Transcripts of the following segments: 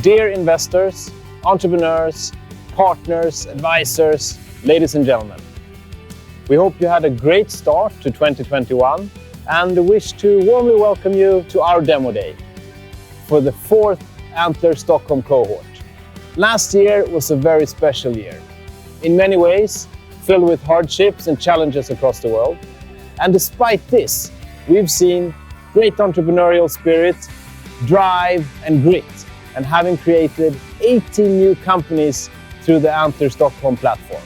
Dear investors, entrepreneurs, partners, advisors, ladies and gentlemen. We hope you had a great start to 2021 and wish to warmly welcome you to our demo day for the 4th Antler Stockholm cohort. Last year was a very special year, in many ways filled with hardships and challenges across the world. And despite this, we've seen great entrepreneurial spirit, drive and grit, and having created 18 new companies through the Antler Stockholm platform.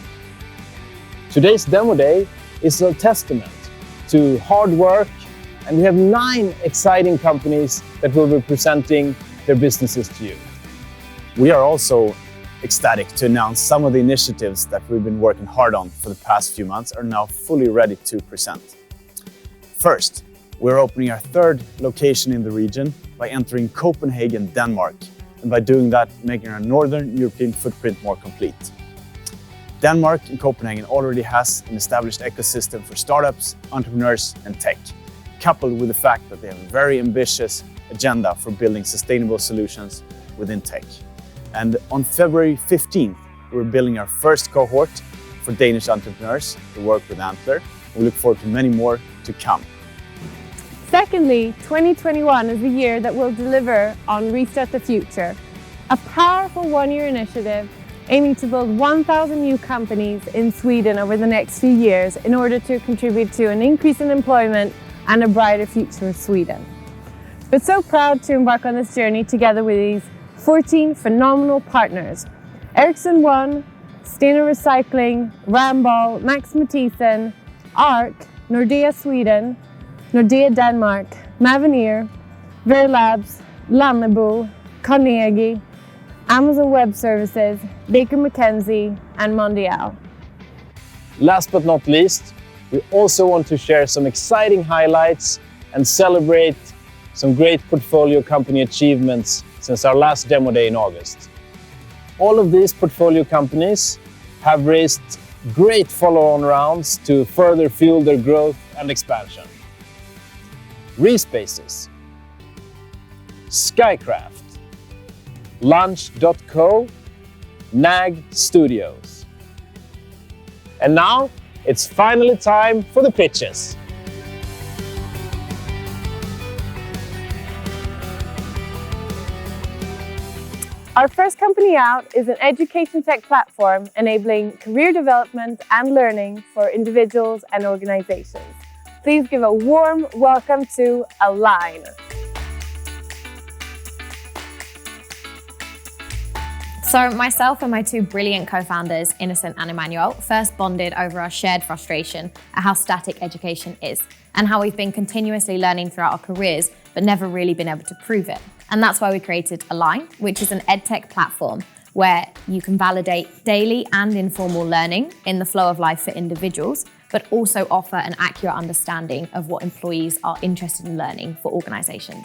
Today's demo day is a testament to hard work, and we have 9 exciting companies that will be presenting their businesses to you. We are also ecstatic to announce some of the initiatives that we've been working hard on for the past few months are now fully ready to present. First, we're opening our 3rd location in the region by entering Copenhagen, Denmark, and by doing that, making our Northern European footprint more complete. Denmark and Copenhagen already has an established ecosystem for startups, entrepreneurs, and tech, coupled with the fact that they have a very ambitious agenda for building sustainable solutions within tech. And on February 15th, we're building our first cohort for Danish entrepreneurs to work with Antler. We look forward to many more to come. Secondly, 2021 is the year that will deliver on Restart the Future, a powerful one-year initiative aiming to build 1,000 new companies in Sweden over the next few years in order to contribute to an increase in employment and a brighter future for Sweden. We're so proud to embark on this journey together with these 14 phenomenal partners: Ericsson One, Stena Recycling, Ramboll, Max Matthiessen, ARC, Nordea Sweden, Nordea Denmark, Mavenir, Verlabs, Lannebo, Carnegie, Amazon Web Services, Baker McKenzie, and Mondial. Last but not least, we also want to share some exciting highlights and celebrate some great portfolio company achievements since our last demo day in August. All of these portfolio companies have raised great follow-on rounds to further fuel their growth and expansion. Respaces, Skycraft, Lunch.co, NAG Studios. And now it's finally time for the pitches. Our first company out is an education tech platform enabling career development and learning for individuals and organizations. Please give a warm welcome to Align. So myself and my 2 brilliant co-founders, Innocent and Emmanuel, first bonded over our shared frustration at how static education is and how we've been continuously learning throughout our careers but never really been able to prove it. And that's why we created Align, which is an edtech platform where you can validate daily and informal learning in the flow of life for individuals, but also offer an accurate understanding of what employees are interested in learning for organizations.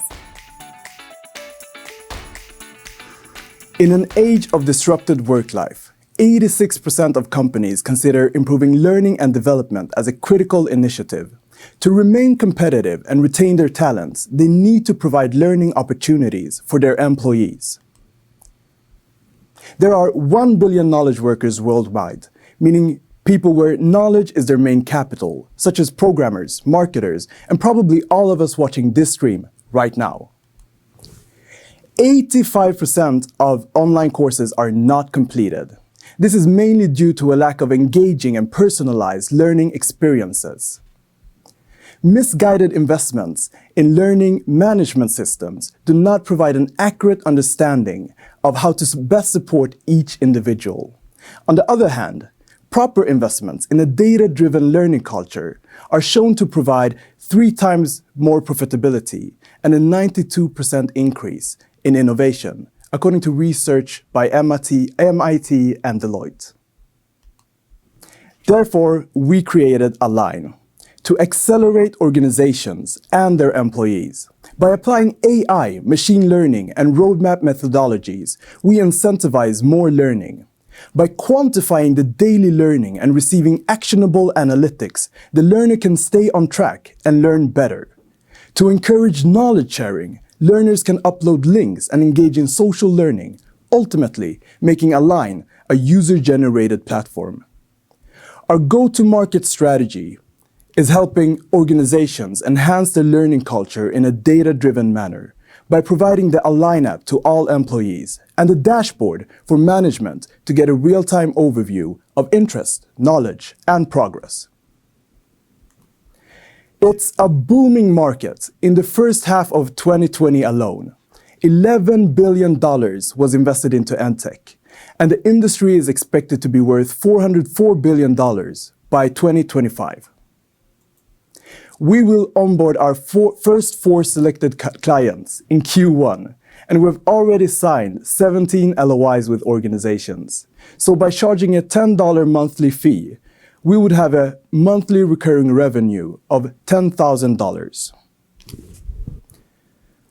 In an age of disrupted work life, 86% of companies consider improving learning and development as a critical initiative. To remain competitive and retain their talents, they need to provide learning opportunities for their employees. There are 1 billion knowledge workers worldwide, meaning people where knowledge is their main capital, such as programmers, marketers, and probably all of us watching this stream right now. 85% of online courses are not completed. This is mainly due to a lack of engaging and personalized learning experiences. Misguided investments in learning management systems do not provide an accurate understanding of how to best support each individual. On the other hand, proper investments in a data-driven learning culture are shown to provide 3 times more profitability and a 92% increase in innovation, according to research by MIT and Deloitte. Therefore, we created Align to accelerate organizations and their employees. By applying AI, machine learning, and roadmap methodologies, we incentivize more learning. By quantifying the daily learning and receiving actionable analytics, the learner can stay on track and learn better. To encourage knowledge sharing, learners can upload links and engage in social learning, ultimately making Align a user-generated platform. Our go-to-market strategy is helping organizations enhance their learning culture in a data-driven manner by providing the Align app to all employees and a dashboard for management to get a real-time overview of interest, knowledge, and progress. It's a booming market. In the first half of 2020 alone, $11 billion was invested into EdTech, and the industry is expected to be worth $404 billion by 2025. We will onboard our first 4 selected clients in Q1, and we've already signed 17 LOIs with organizations. So by charging a $10 monthly fee, we would have a monthly recurring revenue of $10,000.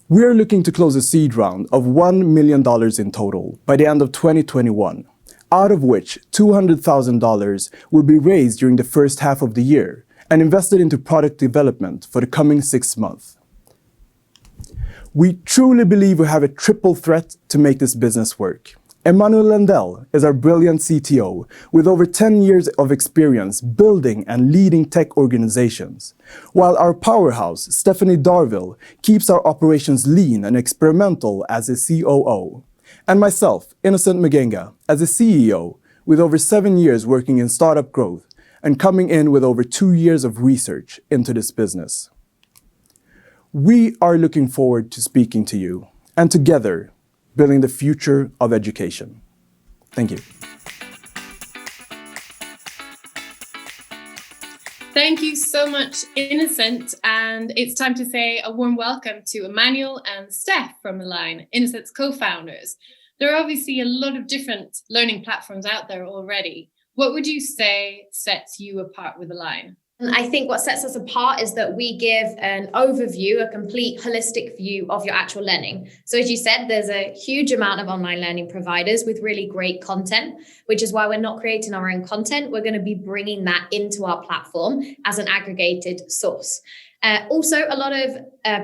We are looking to close a seed round of $1 million in total by the end of 2021, out of which $200,000 will be raised during the first half of the year and invested into product development for the coming 6 months. We truly believe we have a triple threat to make this business work. Emmanuel Lendell is our brilliant CTO with over 10 years of experience building and leading tech organizations, while our powerhouse, Stephanie Darville, keeps our operations lean and experimental as a COO, and myself, Innocent Magenga, as a CEO with over 7 years working in startup growth and coming in with over 2 years of research into this business. We are looking forward to speaking to you and together building the future of education. Thank you. Thank you so much, Innocent. And it's time to say a warm welcome to Emmanuel and Steph from Align, Innocent's co-founders. There are obviously a lot of different learning platforms out there already. What would you say sets you apart with Align? I think what sets us apart is that we give an overview, a complete holistic view of your actual learning. So as you said, there's a huge amount of online learning providers with really great content, which is why we're not creating our own content. We're going to be bringing that into our platform as an aggregated source. Also, a lot of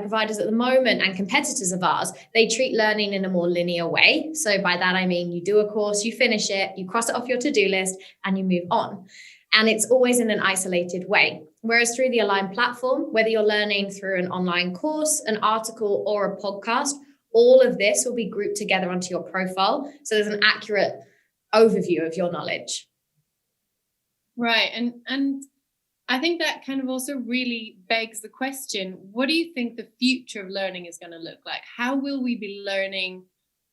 providers at the moment and competitors of ours, they treat learning in a more linear way. So by that, I mean, you do a course, you finish it, you cross it off your to-do list, and you move on. And it's always in an isolated way. Whereas through the Align platform, whether you're learning through an online course, an article, or a podcast, all of this will be grouped together onto your profile. So there's an accurate overview of your knowledge. Right. And I think that kind of also really begs the question, what do you think the future of learning is going to look like? How will we be learning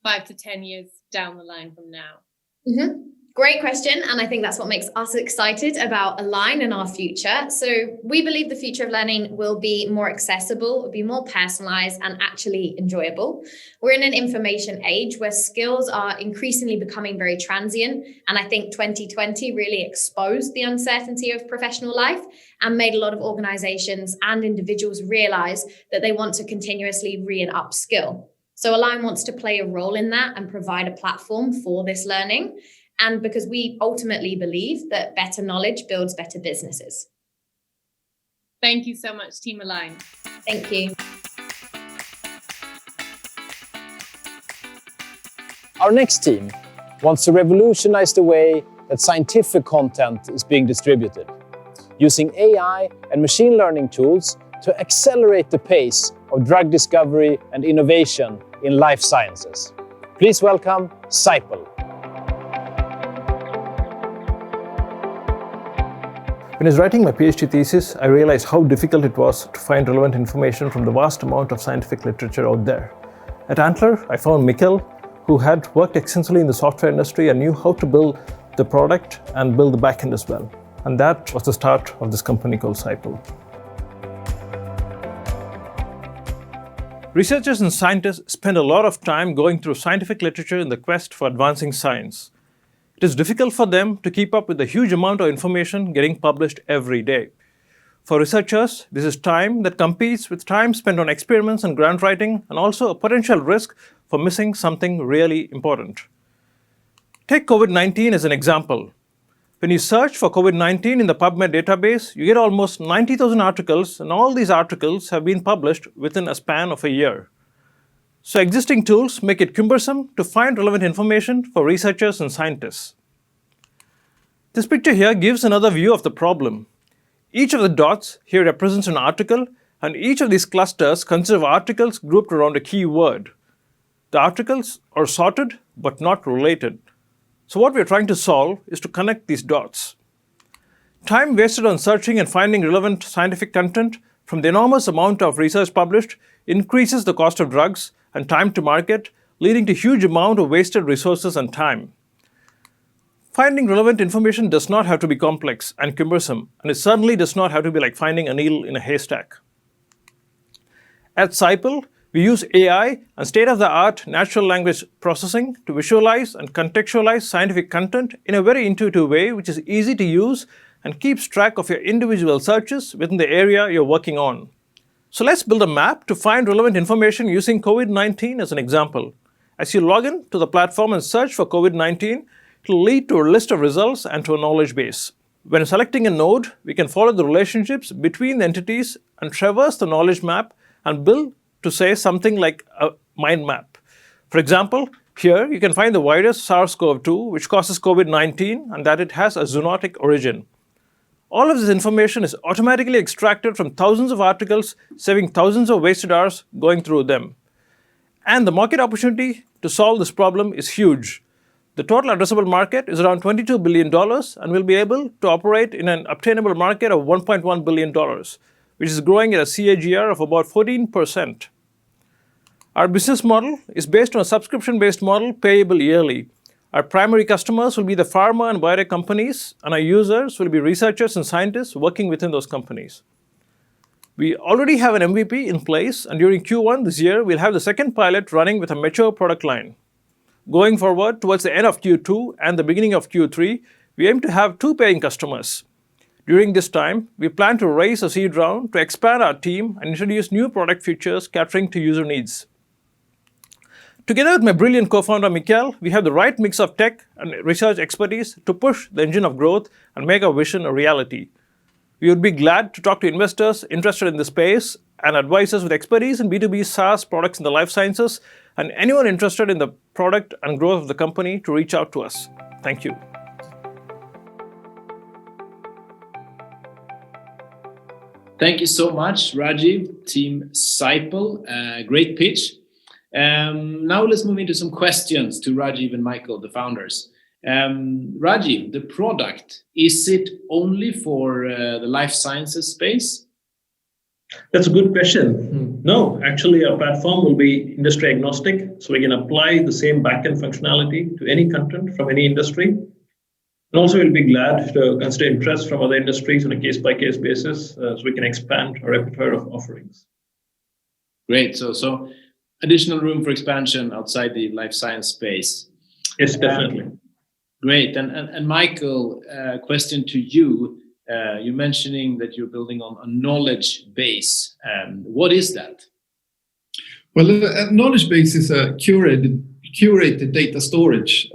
5 to 10 years down the line from now? Mm-hmm. Great question. And I think that's what makes us excited about Align and our future. So we believe the future of learning will be more accessible, will be more personalized and actually enjoyable. We're in an information age where skills are increasingly becoming very transient. And I think 2020 really exposed the uncertainty of professional life and made a lot of organizations and individuals realize that they want to continuously re and upskill. So Align wants to play a role in that and provide a platform for this learning. And because we ultimately believe that better knowledge builds better businesses. Thank you so much, Team Align. Thank you. Our next team wants to revolutionize the way that scientific content is being distributed, using AI and machine learning tools to accelerate the pace of drug discovery and innovation in life sciences. Please welcome Seipel. When I was writing my PhD thesis, I realized how difficult it was to find relevant information from the vast amount of scientific literature out there. At Antler, I found Mikkel, who had worked extensively in the software industry and knew how to build the product and build the backend as well. And that was the start of this company called Seipel. Researchers and scientists spend a lot of time going through scientific literature in the quest for advancing science. It is difficult for them to keep up with the huge amount of information getting published every day. For researchers, this is time that competes with time spent on experiments and grant writing, and also a potential risk for missing something really important. Take COVID-19 as an example. When you search for COVID-19 in the PubMed database, you get almost 90,000 articles, and all these articles have been published within a span of a year. So existing tools make it cumbersome to find relevant information for researchers and scientists. This picture here gives another view of the problem. Each of the dots here represents an article, and each of these clusters consists of articles grouped around a key word. The articles are sorted but not related. So what we are trying to solve is to connect these dots. Time wasted on searching and finding relevant scientific content from the enormous amount of research published increases the cost of drugs and time to market, leading to huge amount of wasted resources and time. Finding relevant information does not have to be complex and cumbersome, and it certainly does not have to be like finding a needle in a haystack. At SciPL, we use AI and state-of-the-art natural language processing to visualize and contextualize scientific content in a very intuitive way which is easy to use and keeps track of your individual searches within the area you're working on. So let's build a map to find relevant information using COVID-19 as an example. As you log in to the platform and search for COVID-19, it will lead to a list of results and to a knowledge base. When selecting a node, we can follow the relationships between the entities and traverse the knowledge map and build to say something like a mind map. For example, here you can find the virus SARS-CoV-2, which causes COVID-19, and that it has a zoonotic origin. All of this information is automatically extracted from thousands of articles, saving thousands of wasted hours going through them. And the market opportunity to solve this problem is huge. The total addressable market is around $22 billion and will be able to operate in an obtainable market of $1.1 billion, which is growing at a CAGR of about 14%. Our business model is based on a subscription-based model payable yearly. Our primary customers will be the pharma and biotech companies, and our users will be researchers and scientists working within those companies. We already have an MVP in place, and during Q1 this year, we'll have the second pilot running with a mature product line. Going forward, towards the end of Q2 and the beginning of Q3, we aim to have 2 paying customers. During this time, we plan to raise a seed round to expand our team and introduce new product features catering to user needs. Together with my brilliant co-founder Mikael, we have the right mix of tech and research expertise to push the engine of growth and make our vision a reality. We would be glad to talk to investors interested in this space and advisors with expertise in B2b SaaS products in the life sciences, and anyone interested in the product and growth of the company to reach out to us. Thank you. Thank you so much, Rajiv, Team SciPL. Great pitch. Now let's move into some questions to Rajiv and Michael, the founders. Rajiv, the product, is it only for the life sciences space? That's a good question. No, actually our platform will be industry agnostic, so we can apply the same backend functionality to any content from any industry. And also we'll be glad to consider interest from other industries on a case-by-case basis, so we can expand our repertoire of offerings. Great. So additional room for expansion outside the life science space. Yes, definitely. Great. And Michael, question to you. You're mentioning that you're building on a knowledge base. What is that? Well, a knowledge base is a curated data storage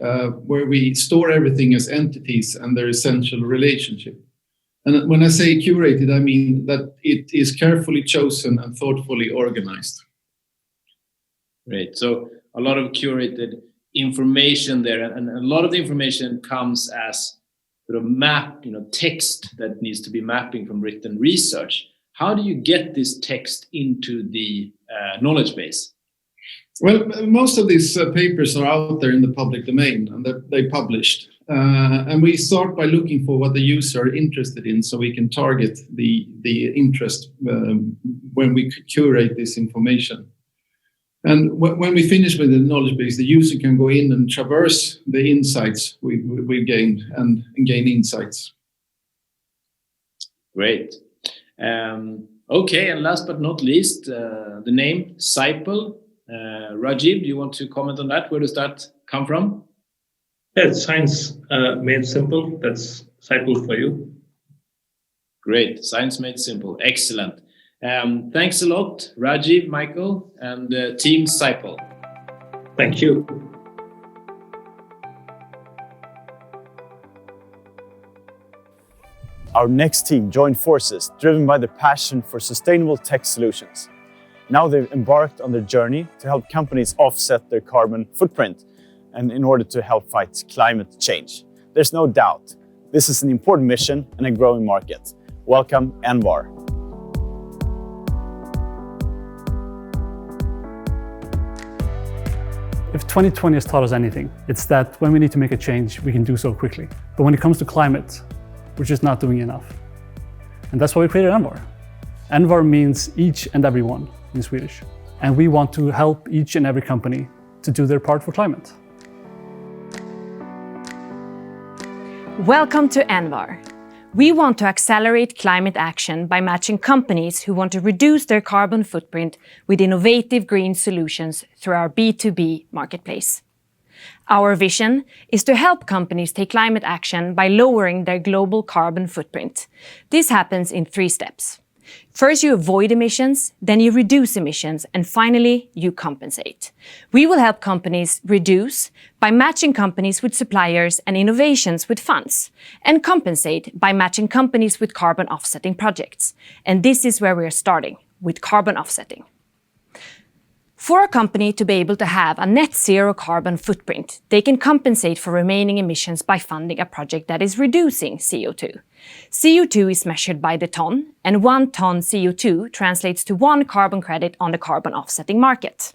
where we store everything as entities and their essential relationship. And when I say curated, I mean that it is carefully chosen and thoughtfully organized. Great. So a lot of curated information there, and a lot of the information comes as sort of text that needs to be mapping from written research. How do you get this text into the knowledge base? Well, most of these papers are out there in the public domain and they published. And we start by looking for what the user are interested in, so we can target the interest when we curate this information. And when we finish with the knowledge base, the user can go in and traverse the insights we gained and gain insights. Great. Okay, and last but not least, the name SciPL. Rajiv, do you want to comment on that? Where does that come from? Yeah, it's science made simple. That's SciPL for you. Great. Science made simple. Excellent. Thanks a lot, Rajiv, Michael, and Team SciPL. Thank you. Our next team joined forces, driven by their passion for sustainable tech solutions. Now they've embarked on their journey to help companies offset their carbon footprint and in order to help fight climate change. There's no doubt this is an important mission and a growing market. Welcome, Envar. If 2020 has taught us anything, it's that when we need to make a change, we can do so quickly. But when it comes to climate, we're just not doing enough. And that's why we created Envar. Envar means each and every one in Swedish. And we want to help each and every company to do their part for climate. Welcome to Envar. We want to accelerate climate action by matching companies who want to reduce their carbon footprint with innovative green solutions through our B2b marketplace. Our vision is to help companies take climate action by lowering their global carbon footprint. This happens in 3 steps. First, you avoid emissions, then you reduce emissions, and finally, you compensate. We will help companies reduce by matching companies with suppliers and innovations with funds, and compensate by matching companies with carbon offsetting projects. And this is where we are starting, with carbon offsetting. For a company to be able to have a net zero carbon footprint, they can compensate for remaining emissions by funding a project that is reducing CO2. CO2 is measured by the ton, and 1 ton CO2 translates to 1 carbon credit on the carbon offsetting market.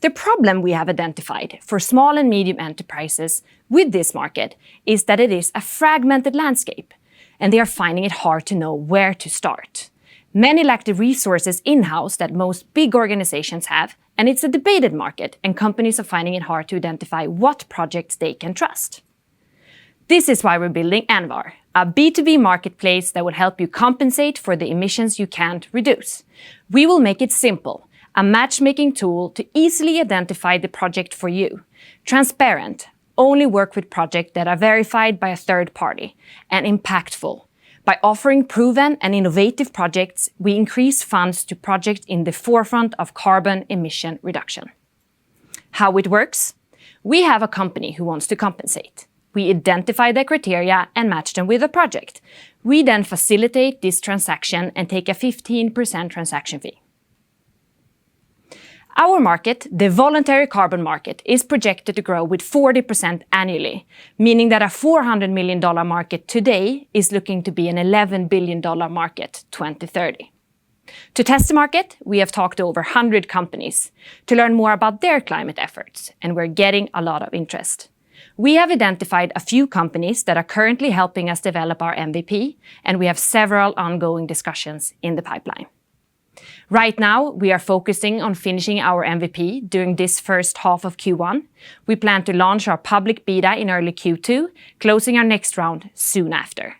The problem we have identified for small and medium enterprises with this market is that it is a fragmented landscape, and they are finding it hard to know where to start. Many lack the resources in-house that most big organizations have, and it's a debated market, and companies are finding it hard to identify what projects they can trust. This is why we're building Envar, a B2B marketplace that will help you compensate for the emissions you can't reduce. We will make it simple, a matchmaking tool to easily identify the project for you. Transparent, only work with projects that are verified by a third party, and impactful. By offering proven and innovative projects, we increase funds to projects in the forefront of carbon emission reduction. How it works? We have a company who wants to compensate. We identify the criteria and match them with a project. We then facilitate this transaction and take a 15% transaction fee. Our market, the voluntary carbon market, is projected to grow with 40% annually, meaning that a $400 million market today is looking to be an $11 billion market 2030. To test the market, we have talked to over 100 companies to learn more about their climate efforts, and we're getting a lot of interest. We have identified a few companies that are currently helping us develop our MVP, and we have several ongoing discussions in the pipeline. Right now, we are focusing on finishing our MVP during this first half of Q1. We plan to launch our public beta in early Q2, closing our next round soon after.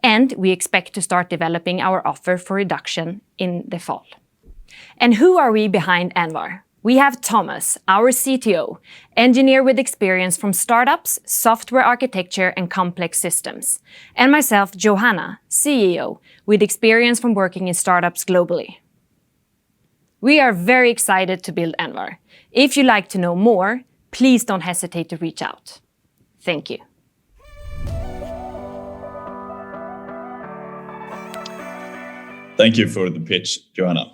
And we expect to start developing our offer for reduction in the fall. And who are we behind Envar? We have Thomas, our CTO, engineer with experience from startups, software architecture, and complex systems. And myself, Johanna, CEO, with experience from working in startups globally. We are very excited to build Envar. If you'd like to know more, please don't hesitate to reach out. Thank you. Thank you for the pitch, Johanna.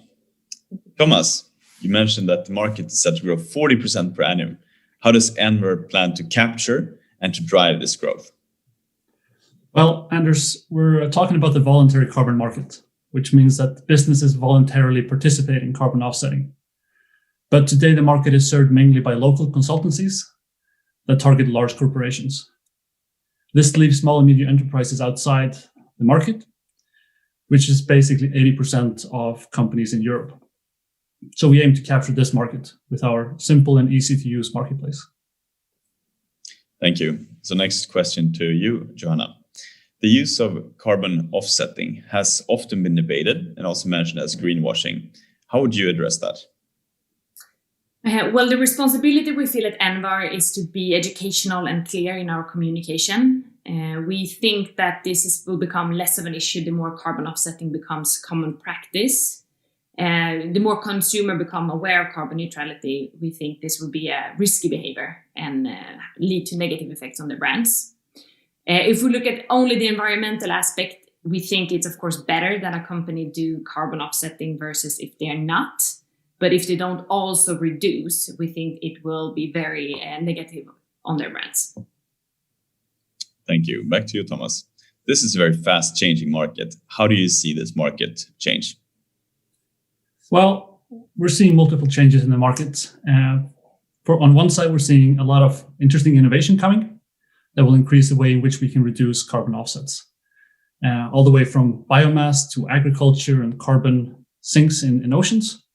Thomas, you mentioned that the market is set to grow 40% per annum. How does Envar plan to capture and to drive this growth? Well, Anders, we're talking about the voluntary carbon market, which means that businesses voluntarily participate in carbon offsetting. But today the market is served mainly by local consultancies that target large corporations. This leaves small and medium enterprises outside the market, which is basically 80% of companies in Europe. So we aim to capture this market with our simple and easy to use marketplace. Thank you. So next question to you, Johanna. The use of carbon offsetting has often been debated and also mentioned as greenwashing. How would you address that? Well, the responsibility we feel at Envar is to be educational and clear in our communication. We think that will become less of an issue the more carbon offsetting becomes common practice. The more consumer become aware of carbon neutrality, we think this will be a risky behavior and lead to negative effects on the brands. If we look at only the environmental aspect, We think it's, of course, better that a company do carbon offsetting versus if they're not. But if they don't also reduce, we think it will be very negative on their brands. Thank you. Back to you, Thomas. This is a very fast changing market. How do you see this market change? Well, we're seeing multiple changes in the market. On one side, we're seeing a lot of interesting innovation coming that will increase the way in which we can reduce carbon offsets. All the way from biomass to agriculture and carbon sinks in oceans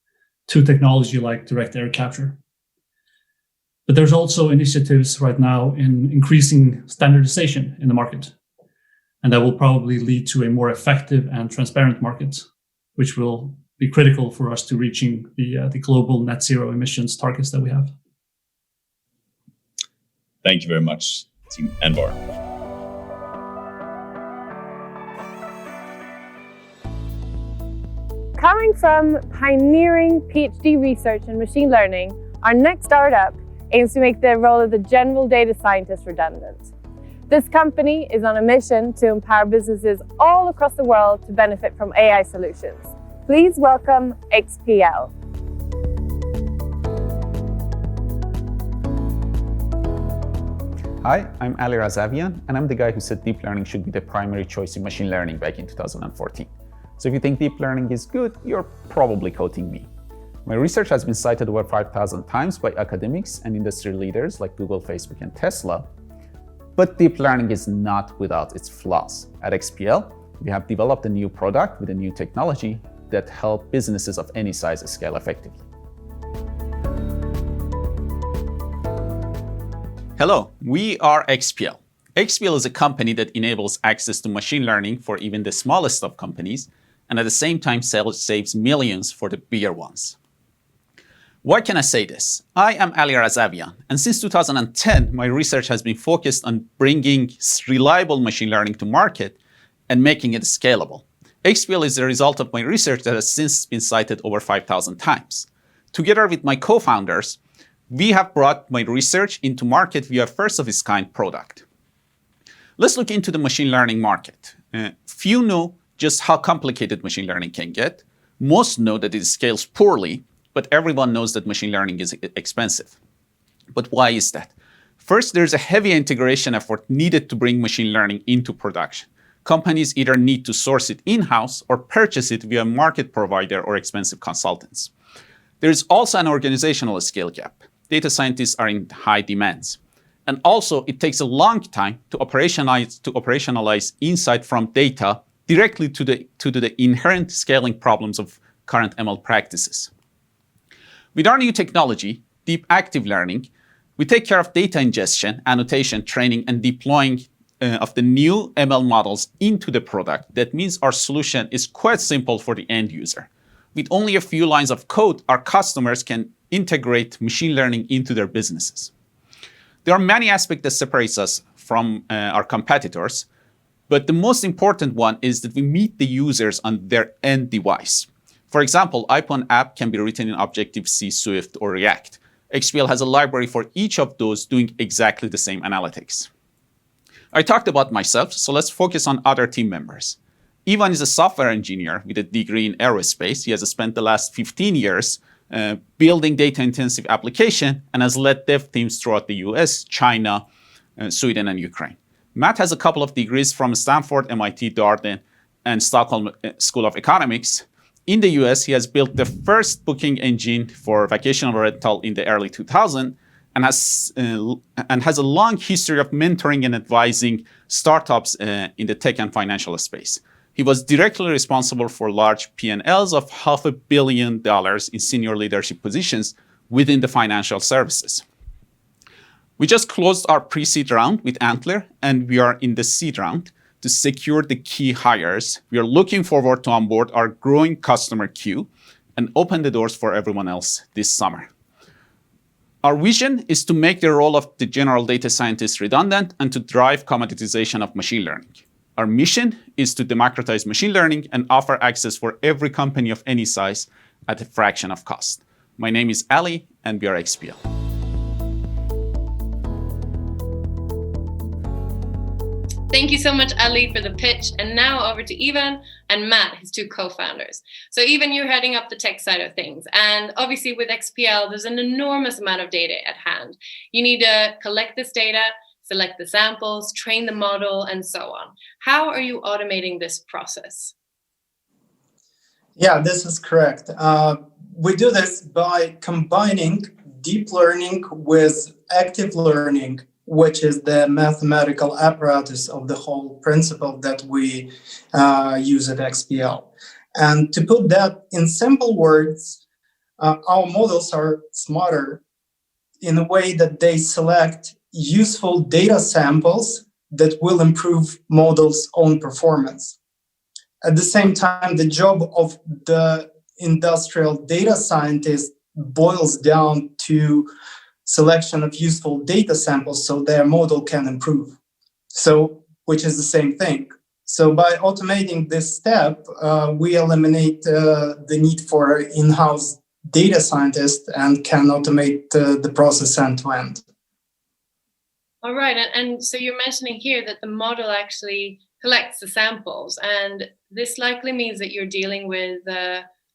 to technology like direct air capture. But there's also initiatives right now in increasing standardization in the market. And that will probably lead to a more effective and transparent market, which will be critical for us to reaching the global net zero emissions targets that we have. Thank you very much, Team Envar. Coming from pioneering PhD research in machine learning, our next startup aims to make the role of the general data scientist redundant. This company is on a mission to empower businesses all across the world to benefit from AI solutions. Please welcome XPL. Hi, I'm Ali Razavian, and I'm the guy who said deep learning should be the primary choice in machine learning back in 2014. So if you think deep learning is good, you're probably quoting me. My research has been cited over 5,000 times by academics and industry leaders like Google, Facebook, and Tesla. But deep learning is not without its flaws. At XPL, we have developed a new product with a new technology that help businesses of any size scale effectively. Hello, we are XPL. XPL is a company that enables access to machine learning for even the smallest of companies, and at the same time saves millions for the bigger ones. Why can I say this? I am Ali Razavian, and since 2010, my research has been focused on bringing reliable machine learning to market and making it scalable. XPL is the result of my research that has since been cited over 5,000 times. Together with my co-founders, we have brought my research into market via a first-of-its-kind product. Let's look into the machine learning market. Few know just how complicated machine learning can get. Most know that it scales poorly, but everyone knows that machine learning is expensive. But why is that? First, there's a heavy integration effort needed to bring machine learning into production. Companies either need to source it in-house or purchase it via a market provider or expensive consultants. There is also an organizational scale gap. Data scientists are in high demands. And also, it takes a long time to operationalize insight from data directly to the inherent scaling problems of current ML practices. With our new technology, Deep Active Learning, we take care of data ingestion, annotation, training, and deploying of the new ML models into the product. That means our solution is quite simple for the end user. With only a few lines of code, our customers can integrate machine learning into their businesses. There are many aspects that separate us from our competitors, but the most important one is that we meet the users on their end device. For example, iPhone app can be written in Objective-C, Swift, or React. XPL has a library for each of those doing exactly the same analytics. I talked about myself, so let's focus on other team members. Ivan is a software engineer with a degree in aerospace. He has spent the last 15 years building data-intensive application and has led dev teams throughout the US, China, Sweden, and Ukraine. Matt has a couple of degrees from Stanford, MIT, Darden, and Stockholm School of Economics. In the US, he has built the first booking engine for vacational rental in the early 2000s and has a long history of mentoring and advising startups in the tech and financial space. He was directly responsible for large P&Ls of $500 million in senior leadership positions within the financial services. We just closed our pre-seed round with Antler, and we are in the seed round to secure the key hires. We are looking forward to onboard our growing customer queue and open the doors for everyone else this summer. Our vision is to make the role of the general data scientist redundant and to drive commoditization of machine learning. Our mission is to democratize machine learning and offer access for every company of any size at a fraction of cost. My name is Ali, and we are XPL. Thank you so much, Ali, for the pitch. And now over to Ivan and Matt, his two co-founders. So Ivan, you're heading up the tech side of things. And obviously with XPL, there's an enormous amount of data at hand. You need to collect this data, select the samples, train the model, and so on. How are you automating this process? Yeah, this is correct. We do this by combining deep learning with active learning, which is the mathematical apparatus of the whole principle that we use at XPL. And to put that in simple words, our models are smarter in a way that they select useful data samples that will improve models' own performance. At the same time, the job of the industrial data scientist boils down to selection of useful data samples so their model can improve. So, which is the same thing. So by automating this step, we eliminate the need for in-house data scientists and can automate the process end to end. All right, and so you're mentioning here that the model actually collects the samples, and this likely means that you're dealing with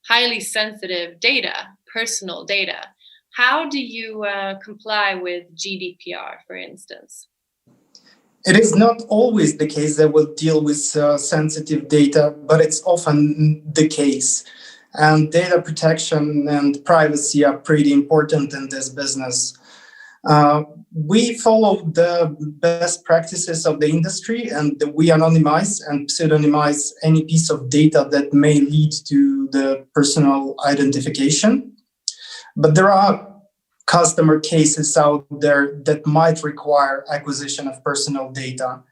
highly sensitive data, personal data. How do you comply with GDPR, for instance? It is not always the case that we'll deal with sensitive data, but it's often the case. And data protection and privacy are pretty important in this business. We follow the best practices of the industry, and we anonymize and pseudonymize any piece of data that may lead to the personal identification. But there are customer cases out there that might require acquisition of personal data.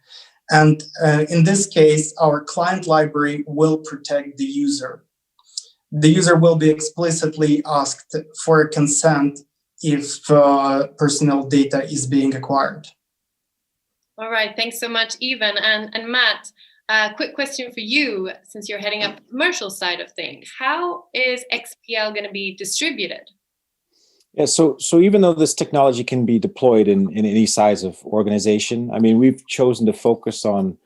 And in this case, our client library will protect the user. The user will be explicitly asked for a consent if personal data is being acquired. All right, thanks so much, Ivan. And Matt, quick question for you, since you're heading up the commercial side of things. How is XPL going to be distributed? Yeah, so even though this technology can be deployed in any size of organization, I mean, we've chosen to focus on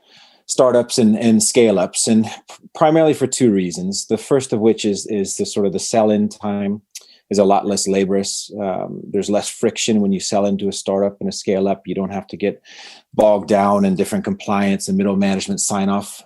startups and scale-ups, and primarily for two reasons. The first of which is the sort of the sell-in time is a lot less laborious. There's less friction when you sell into a startup and a scale-up. You don't have to get bogged down in different compliance and middle management sign-off.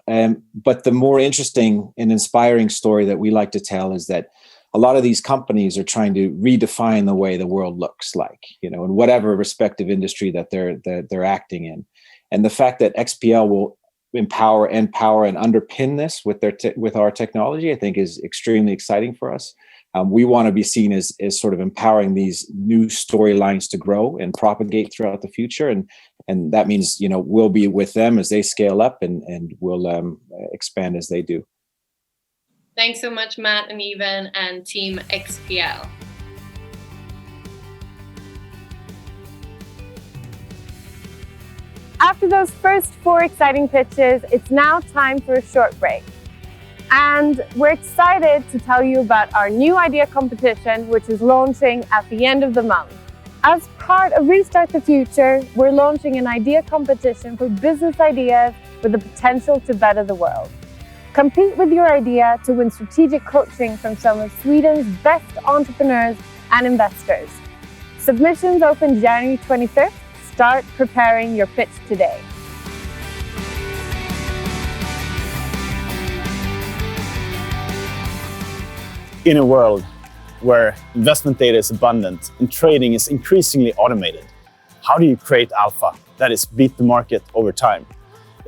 But the more interesting and inspiring story that we like to tell is that a lot of these companies are trying to redefine the way the world looks like, in whatever respective industry that they're acting in. And the fact that XPL will empower and underpin this with our technology, I think is extremely exciting for us. We want to be seen as sort of empowering these new storylines to grow and propagate throughout the future. And that means, we'll be with them as they scale up and we'll expand as they do. Thanks so much, Matt and Ivan and Team XPL. After those first 4 exciting pitches, it's now time for a short break. And we're excited to tell you about our new idea competition, which is launching at the end of the month. As part of Restart the Future, we're launching an idea competition for business ideas with the potential to better the world. Compete with your idea to win strategic coaching from some of Sweden's best entrepreneurs and investors. Submissions open January 25th. Start preparing your pitch today. In a world where investment data is abundant and trading is increasingly automated, how do you create alpha that is beat the market over time?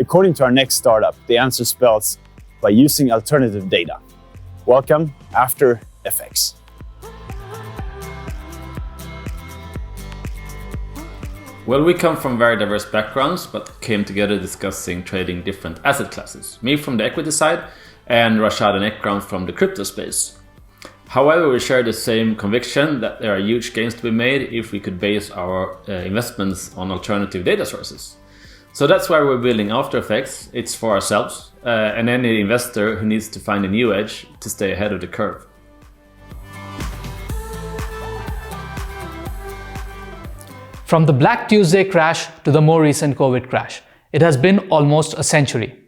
According to our next startup, the answer spells by using alternative data. Welcome After FX. Well, we come from very diverse backgrounds, but came together discussing trading different asset classes. Me from the equity side and Rashad and Ekram from the crypto space. However, we share the same conviction that there are huge gains to be made if we could base our investments on alternative data sources. So that's why we're building After FX. It's for ourselves and any investor who needs to find a new edge to stay ahead of the curve. From the Black Tuesday crash to the more recent COVID crash, It has been almost a century.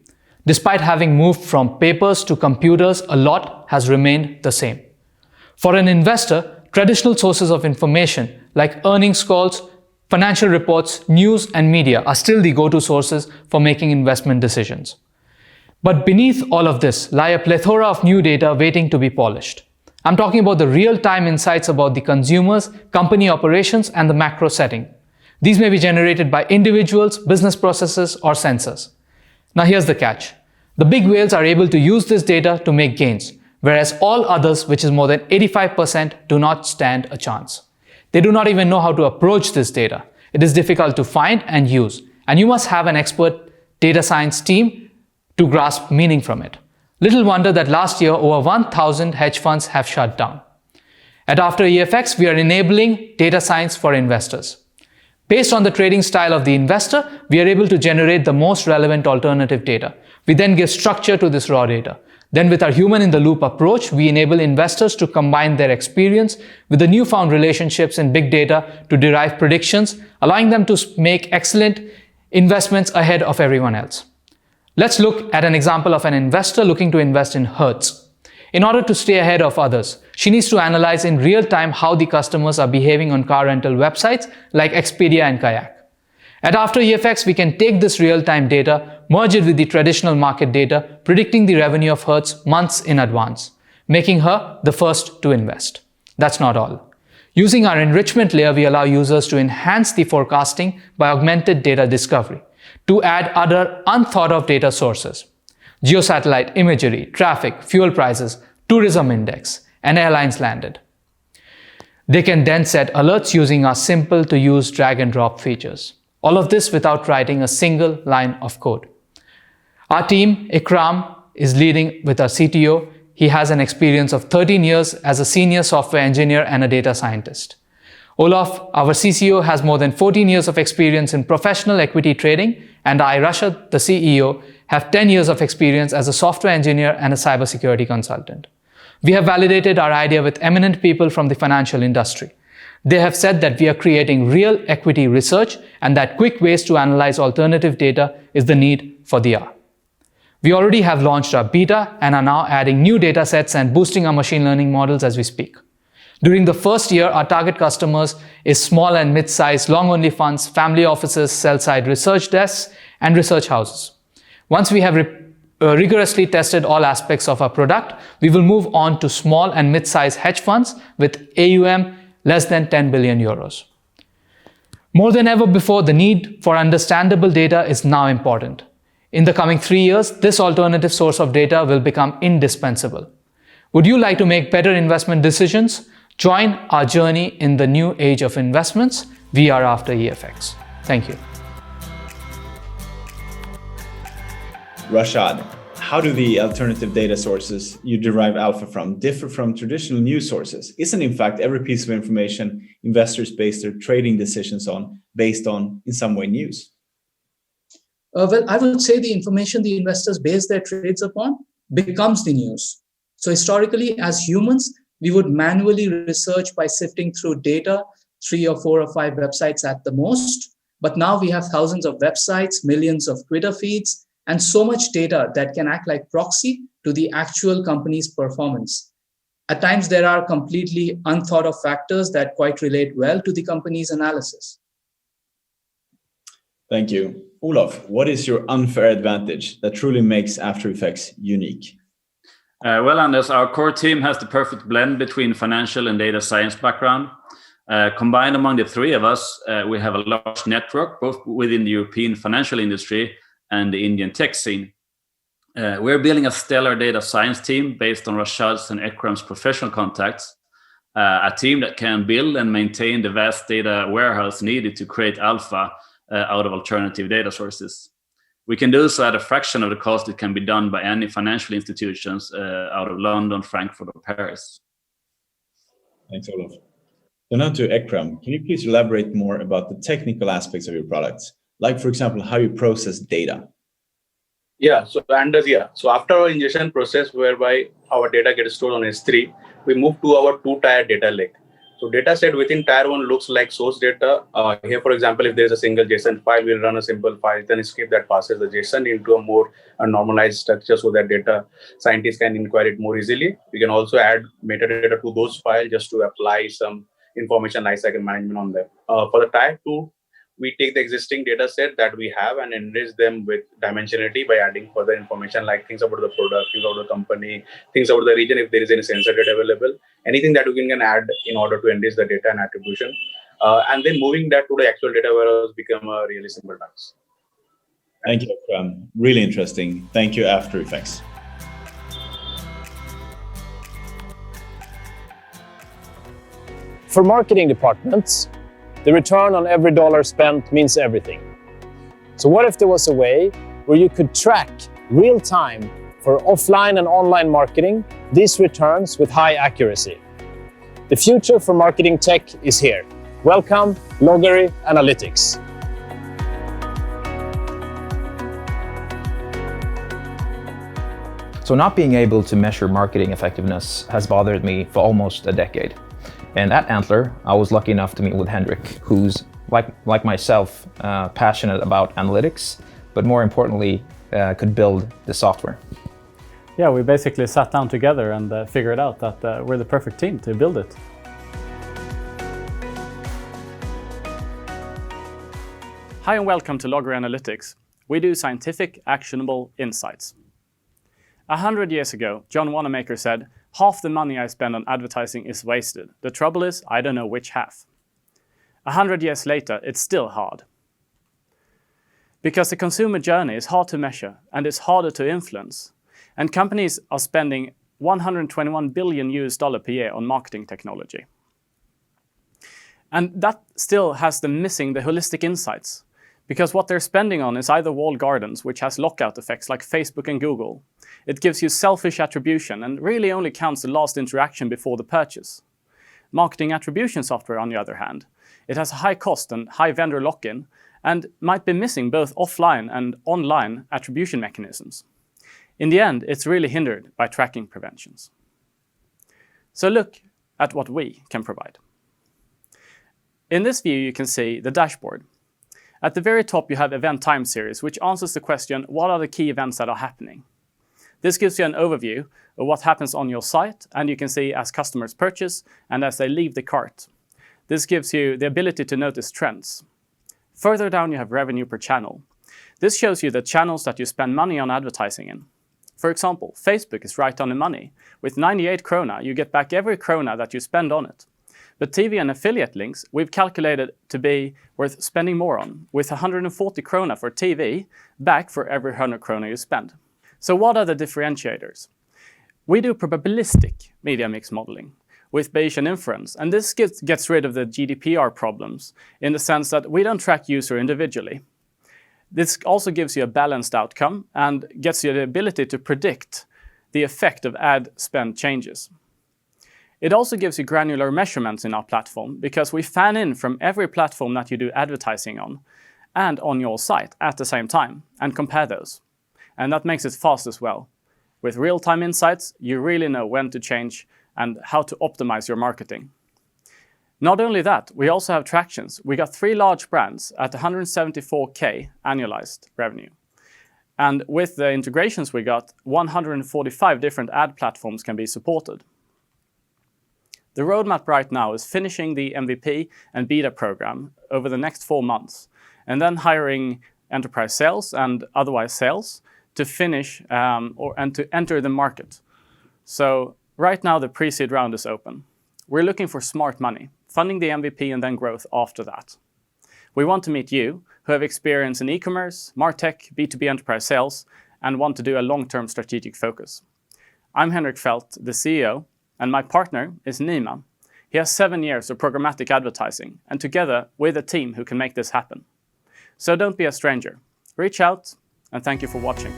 Despite having moved from papers to computers, a lot has remained the same. For an investor, traditional sources of information like earnings calls, financial reports, news, and media are still the go-to sources for making investment decisions. But beneath all of this lie a plethora of new data waiting to be polished. I'm talking about the real-time insights about the consumers, company operations, and the macro setting. These may be generated by individuals, business processes, or sensors. Now here's the catch. The big whales are able to use this data to make gains, whereas all others, which is more than 85%, do not stand a chance. They do not even know how to approach this data. It is difficult to find and use, and you must have an expert data science team to grasp meaning from it. Little wonder that last year, over 1,000 hedge funds have shut down. At After EFX, we are enabling data science for investors. Based on the trading style of the investor, we are able to generate the most relevant alternative data. We then give structure to this raw data. Then with our human-in-the-loop approach, we enable investors to combine their experience with the newfound relationships in big data to derive predictions, allowing them to make excellent investments ahead of everyone else. Let's look at an example of an investor looking to invest in Hertz. In order to stay ahead of others, she needs to analyze in real time how the customers are behaving on car rental websites like Expedia and Kayak. At After EFX, we can take this real-time data, merge it with the traditional market data, predicting the revenue of Hertz months in advance, making her the first to invest. That's not all. Using our enrichment layer, we allow users to enhance the forecasting by augmented data discovery, to add other unthought-of data sources, geosatellite imagery, traffic, fuel prices, tourism index, and airlines landed. They can then set alerts using our simple-to-use drag-and-drop features. All of this without writing a single line of code. Our team, Ikram, is leading with our CTO. He has an experience of 13 years as a senior software engineer and a data scientist. Olaf, our CCO, has more than 14 years of experience in professional equity trading, and I, Rashad, the CEO, have 10 years of experience as a software engineer and a cybersecurity consultant. We have validated our idea with eminent people from the financial industry. They have said that we are creating real equity research and that quick ways to analyze alternative data is the need for the hour. We already have launched our beta and are now adding new data sets and boosting our machine learning models as we speak. During the first year, our target customers is small and mid-sized long-only funds, family offices, sell-side research desks, and research houses. Once we have rigorously tested all aspects of our product, we will move on to small and mid-sized hedge funds with AUM less than 10 billion euros. More than ever before, the need for understandable data is now important. In the coming 3 years, this alternative source of data will become indispensable. Would you like to make better investment decisions? Join our journey in the new age of investments. We are After EFX. Thank you. Rashad, how do the alternative data sources you derive alpha from differ from traditional news sources? Isn't in fact every piece of information investors base their trading decisions on based on, in some way, news? Well, I would say the information the investors base their trades upon becomes the news. So historically, as humans, we would manually research by sifting through data, 3 or 4 or 5 websites at the most. But now we have thousands of websites, millions of Twitter feeds, and so much data that can act like proxy to the actual company's performance. At times, there are completely unthought of factors that quite relate well to the company's analysis. Thank you. Olaf, what is your unfair advantage that truly makes After Effects unique? Well, Anders, our core team has the perfect blend between financial and data science background. Combined among the 3 of us, we have a large network, both within the European financial industry and the Indian tech scene. We're building a stellar data science team based on Rashad's and Ikram's professional contacts, a team that can build and maintain the vast data warehouse needed to create alpha out of alternative data sources. We can do so at a fraction of the cost it can be done by any financial institutions out of London, Frankfurt, or Paris. Thanks, Olaf. So now to Ikram, can you please elaborate more about the technical aspects of your products? Like, for example, how you process data. Yeah, so Anders, so after our ingestion process whereby our data gets stored on S3, we move to our 2-tier data lake. So data set within tier 1 looks like source data. Here, for example, if there is a single JSON file, we'll run a simple file, then script that passes the JSON into a more normalized structure so that data scientists can inquire it more easily. We can also add metadata to those files just to apply some information lifecycle management on them. For the tier 2, we take the existing data set that we have and enrich them with dimensionality by adding further information like things about the product, things about the company, things about the region if there is any sensor data available, anything that we can add in order to enrich the data and attribution. And then moving that to the actual data warehouse become a really simple task. Thank you, Akram. Really interesting. Thank you, After Effects. For marketing departments, the return on every dollar spent means everything. So what if there was a way where you could track real time for offline and online marketing these returns with high accuracy? The future for marketing tech is here. Welcome, Logarithmics Analytics. So not being able to measure marketing effectiveness has bothered me for almost a decade. And at Antler, I was lucky enough to meet with Henrik, who's, like myself, passionate about analytics, but more importantly, could build the software. Yeah, we basically sat down together and figured out that we're the perfect team to build it. Hi and welcome to Logarithmics Analytics. We do scientific, actionable insights. 100 years ago, John Wanamaker said, "Half the money I spend on advertising is wasted. The trouble is, I don't know which half." 100 years later, it's still hard. Because the consumer journey is hard to measure and it's harder to influence. And companies are spending $121 billion per year on marketing technology. And that still has them missing the holistic insights. Because what they're spending on is either walled gardens, which has lockout effects like Facebook and Google. It gives you selfish attribution and really only counts the last interaction before the purchase. Marketing attribution software, on the other hand, it has a high cost and high vendor lock-in and might be missing both offline and online attribution mechanisms. In the end, it's really hindered by tracking preventions. So look at what we can provide. In this view, you can see the dashboard. At the very top, you have event time series, which answers the question, what are the key events that are happening? This gives you an overview of what happens on your site, and you can see as customers purchase and as they leave the cart. This gives you the ability to notice trends. Further down, you have revenue per channel. This shows you the channels that you spend money on advertising in. For example, Facebook is right on the money. With 98 krona, you get back every krona that you spend on it. But TV and affiliate links, we've calculated to be worth spending more on, with 140 krona for TV, back for every 100 krona you spend. So what are the differentiators? We do probabilistic media mix modeling with Bayesian inference, and this gets rid of the GDPR problems in the sense that we don't track user individually. This also gives you a balanced outcome and gets you the ability to predict the effect of ad spend changes. It also gives you granular measurements in our platform because we fan in from every platform that you do advertising on and on your site at the same time and compare those. And that makes it fast as well. With real-time insights, you really know when to change and how to optimize your marketing. Not only that, we also have tractions. We got 3 large brands at 174K annualized revenue. And with the integrations we got, 145 different ad platforms can be supported. The roadmap right now is finishing the MVP and beta program over the next 4 months, and then hiring enterprise sales and otherwise sales to finish and to enter the market. So right now the pre-seed round is open. We're looking for smart money, funding the MVP and then growth after that. We want to meet you who have experience in e-commerce, MarTech, B2B enterprise sales, and want to do a long-term strategic focus. I'm Henrik Felt, the CEO, and my partner is Nima. He has 7 years of programmatic advertising, and together we're the team who can make this happen. So don't be a stranger. Reach out, and thank you for watching.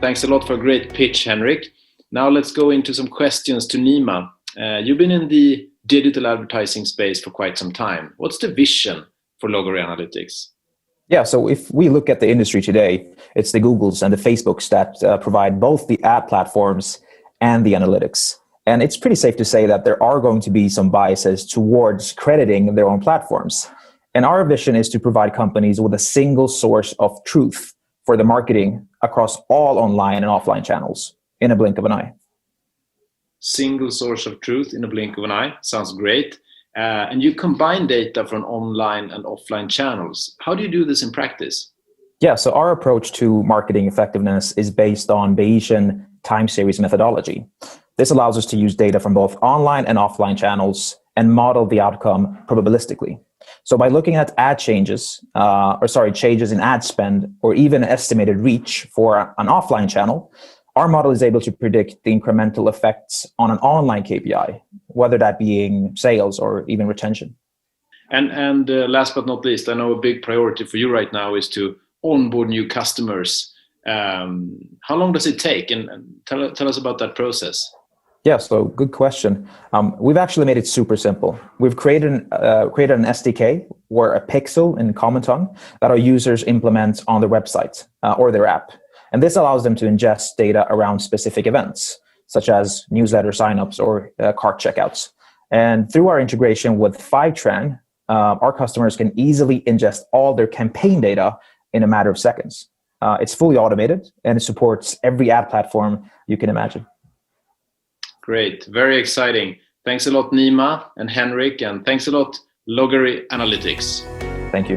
Thanks a lot for a great pitch, Henrik. Now let's go into some questions to Nima. You've been in the digital advertising space for quite some time. What's the vision for Logarithmics Analytics? Yeah, so if we look at the industry today, it's the Googles and the Facebooks that provide both the ad platforms and the analytics. And it's pretty safe to say that there are going to be some biases towards crediting their own platforms. And our vision is to provide companies with a single source of truth for the marketing across all online and offline channels in a blink of an eye. Single source of truth in a blink of an eye. Sounds great. And you combine data from online and offline channels. How do you do this in practice? Yeah, so our approach to marketing effectiveness is based on Bayesian time series methodology. This allows us to use data from both online and offline channels and model the outcome probabilistically. So by looking at changes in ad spend, or even estimated reach for an offline channel, our model is able to predict the incremental effects on an online KPI, whether that being sales or even retention. And last but not least, I know a big priority for you right now is to onboard new customers. How long does it take? And tell us about that process. Yeah, so good question. We've actually made it super simple. We've created an SDK or a pixel in Common Tongue that our users implement on their website or their app. And this allows them to ingest data around specific events, such as newsletter signups or cart checkouts. And through our integration with Fivetran, our customers can easily ingest all their campaign data in a matter of seconds. It's fully automated and it supports every ad platform you can imagine. Great, very exciting. Thanks a lot, Nima and Henrik, and thanks a lot, Logarithmics. Thank you.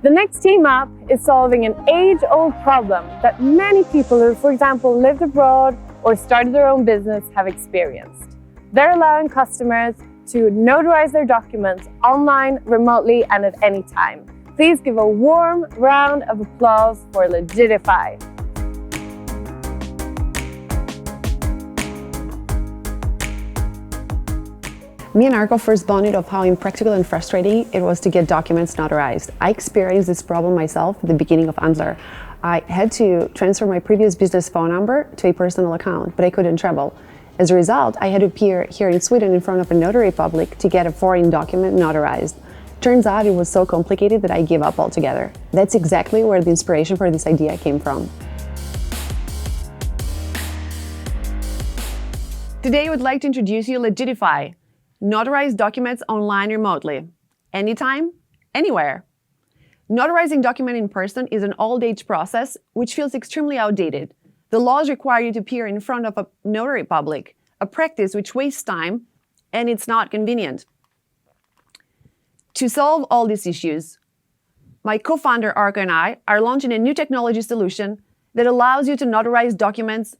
The next team up is solving an age-old problem that many people who, for example, lived abroad or started their own business have experienced. They're allowing customers to notarize their documents online, remotely, and at any time. Please give a warm round of applause for Legitify. Me and Argo first bonded of how impractical and frustrating it was to get documents notarized. I experienced this problem myself at the beginning of Antler. I had to transfer my previous business phone number to a personal account, but I couldn't travel. As a result, I had to appear here in Sweden in front of a notary public to get a foreign document notarized. Turns out it was so complicated that I gave up altogether. That's exactly where the inspiration for this idea came from. Today I would like to introduce you to Legitify. Notarize documents online remotely. Anytime, anywhere. Notarizing document in person is an old-age process which feels extremely outdated. The laws require you to appear in front of a notary public, a practice which wastes time and it's not convenient. To solve all these issues, my co-founder Arko and I are launching a new technology solution that allows you to notarize documents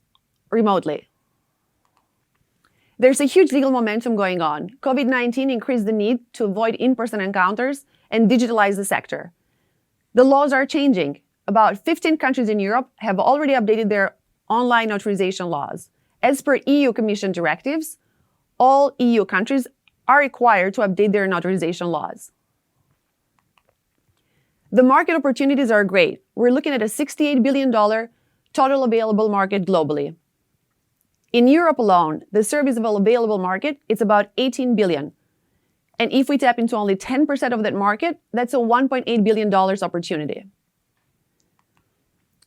remotely. There's a huge legal momentum going on. COVID-19 increased the need to avoid in-person encounters and digitalize the sector. The laws are changing. About 15 countries in Europe have already updated their online notarization laws. As per EU Commission directives, all EU countries are required to update their notarization laws. The market opportunities are great. We're looking at a $68 billion total available market globally. In Europe alone, the serviceable available market is about 18 billion. And if we tap into only 10% of that market, that's a $1.8 billion opportunity.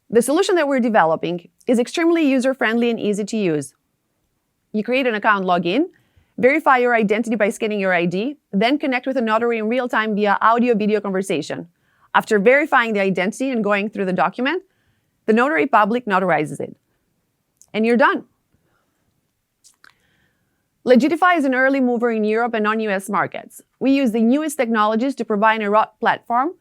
The solution that we're developing is extremely user-friendly and easy to use. You create an account login, verify your identity by scanning your ID, then connect with a notary in real time via audio-video conversation. After verifying the identity and going through the document, the notary public notarizes it. And you're done. Legitify is an early mover in Europe and non-US markets. We use the newest technologies to provide a raw platform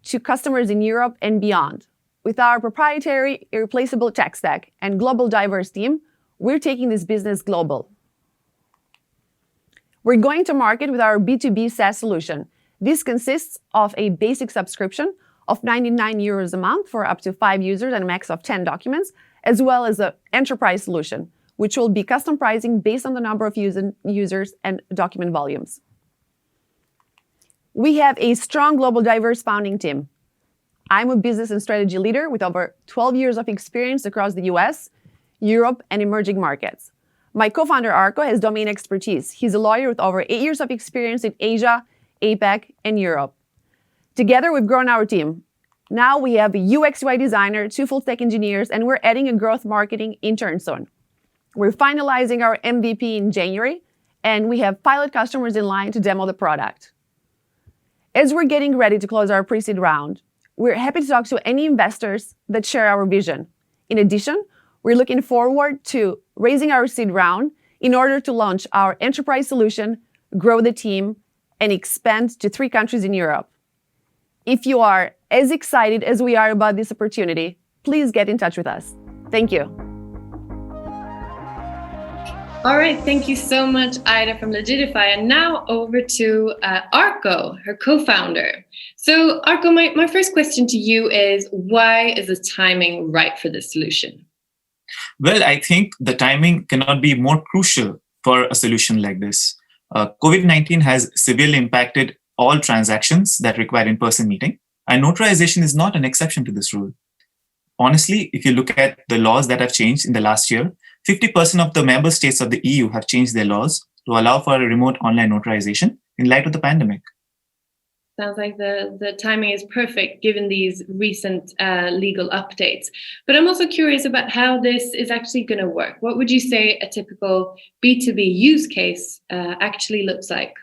to customers in Europe and beyond. With our proprietary, irreplaceable tech stack and global diverse team, we're taking this business global. We're going to market with our B2b SaaS solution. This consists of a basic subscription of 99 euros a month for up to 5 users and a max of 10 documents, as well as an enterprise solution, which will be custom pricing based on the number of users and document volumes. We have a strong global diverse founding team. I'm a business and strategy leader with over 12 years of experience across the US, Europe, and emerging markets. My co-founder Arko has domain expertise. He's a lawyer with over 8 years of experience in Asia, APAC, and Europe. Together, we've grown our team. Now we have a UX UI designer, 2 full stack engineers, and we're adding a growth marketing intern soon. We're finalizing our MVP in January, and we have pilot customers in line to demo the product. As we're getting ready to close our pre-seed round, we're happy to talk to any investors that share our vision. In addition, we're looking forward to raising our seed round in order to launch our enterprise solution, grow the team, and expand to 3 countries in Europe. If you are as excited as we are about this opportunity, please get in touch with us. Thank you. All right, thank you so much, Ida from Legitify. And now over to Arko, her co-founder. So Arko, my first question to you is, why is the timing right for this solution? Well, I think the timing cannot be more crucial for a solution like this. COVID-19 has severely impacted all transactions that require in-person meeting, and notarization is not an exception to this rule. Honestly, if you look at the laws that have changed in the last year, 50% of the member states of the EU have changed their laws to allow for a remote online notarization in light of the pandemic. Sounds like the timing is perfect given these recent legal updates. But I'm also curious about how this is actually going to work. What would you say a typical B2b use case actually looks like?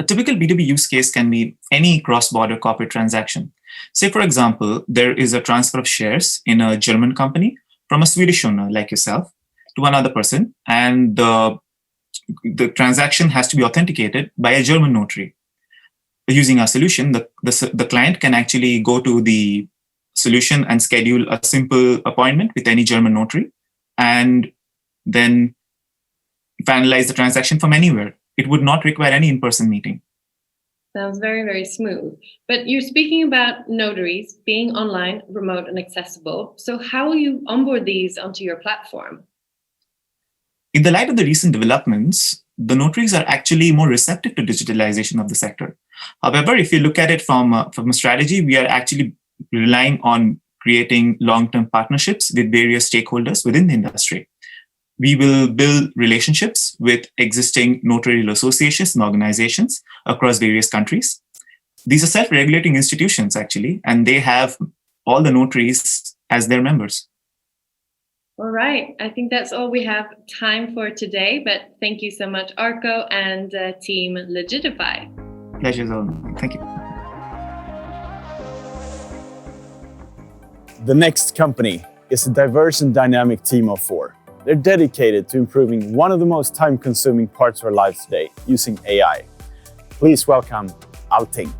A typical B2B use case can be any cross-border corporate transaction. Say, for example, there is a transfer of shares in a German company from a Swedish owner like yourself to another person, and the transaction has to be authenticated by a German notary. Using our solution, the client can actually go to the solution and schedule a simple appointment with any German notary and then finalize the transaction from anywhere. It would not require any in-person meeting. Sounds very, very smooth. But you're speaking about notaries being online, remote, and accessible. So how will you onboard these onto your platform? In the light of the recent developments, the notaries are actually more receptive to digitalization of the sector. However, if you look at it from a strategy, we are actually relying on creating long-term partnerships with various stakeholders within the industry. We will build relationships with existing notarial associations and organizations across various countries. These are self-regulating institutions, actually, and they have all the notaries as their members. All right. I think that's all we have time for today. But thank you so much, Arko and team Legitify. Pleasure's all. Thank you. The next company is a diverse and dynamic team of 4. They're dedicated to improving one of the most time-consuming parts of our lives today, using AI. Please welcome Alting.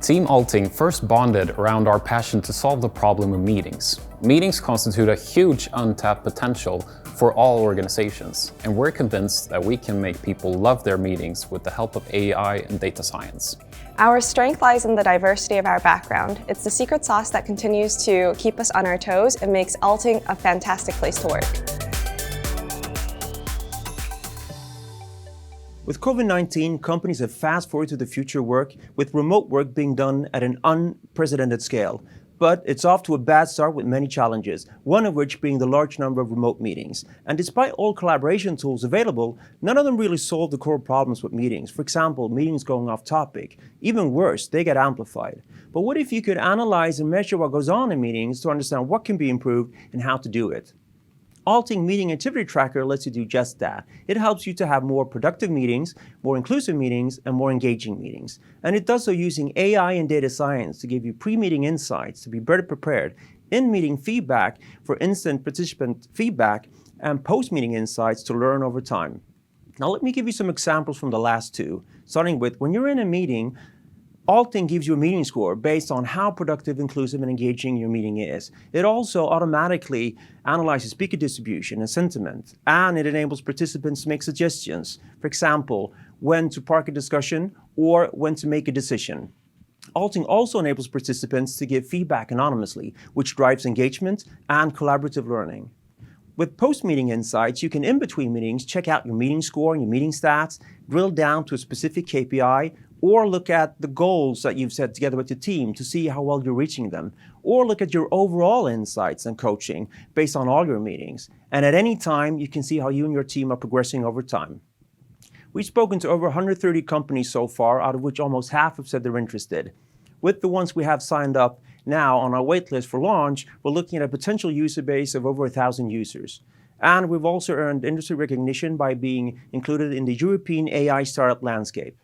Team Alting first bonded around our passion to solve the problem of meetings. Meetings constitute a huge untapped potential for all organizations, and we're convinced that we can make people love their meetings with the help of AI and data science. Our strength lies in the diversity of our background. It's the secret sauce that continues to keep us on our toes and makes Alting a fantastic place to work. With COVID-19, companies have fast-forwarded to the future work, with remote work being done at an unprecedented scale. But it's off to a bad start with many challenges, one of which being the large number of remote meetings. And despite all collaboration tools available, none of them really solve the core problems with meetings. For example, meetings going off topic. Even worse, they get amplified. But what if you could analyze and measure what goes on in meetings to understand what can be improved and how to do it? Alting Meeting Activity Tracker lets you do just that. It helps you to have more productive meetings, more inclusive meetings, and more engaging meetings. And it does so using AI and data science to give you pre-meeting insights to be better prepared, in-meeting feedback for instant participant feedback, and post-meeting insights to learn over time. Now let me give you some examples from the last 2, starting with when you're in a meeting, Alting gives you a meeting score based on how productive, inclusive, and engaging your meeting is. It also automatically analyzes speaker distribution and sentiment, and it enables participants to make suggestions. For example, when to park a discussion or when to make a decision. Alting also enables participants to give feedback anonymously, which drives engagement and collaborative learning. With post-meeting insights, you can, in between meetings, check out your meeting score and your meeting stats, drill down to a specific KPI, or look at the goals that you've set together with your team to see how well you're reaching them, or look at your overall insights and coaching based on all your meetings. And at any time, you can see how you and your team are progressing over time. We've spoken to over 130 companies so far, out of which almost half have said they're interested. With the ones we have signed up now on our waitlist for launch, we're looking at a potential user base of over 1,000 users. And we've also earned industry recognition by being included in the European AI startup landscape.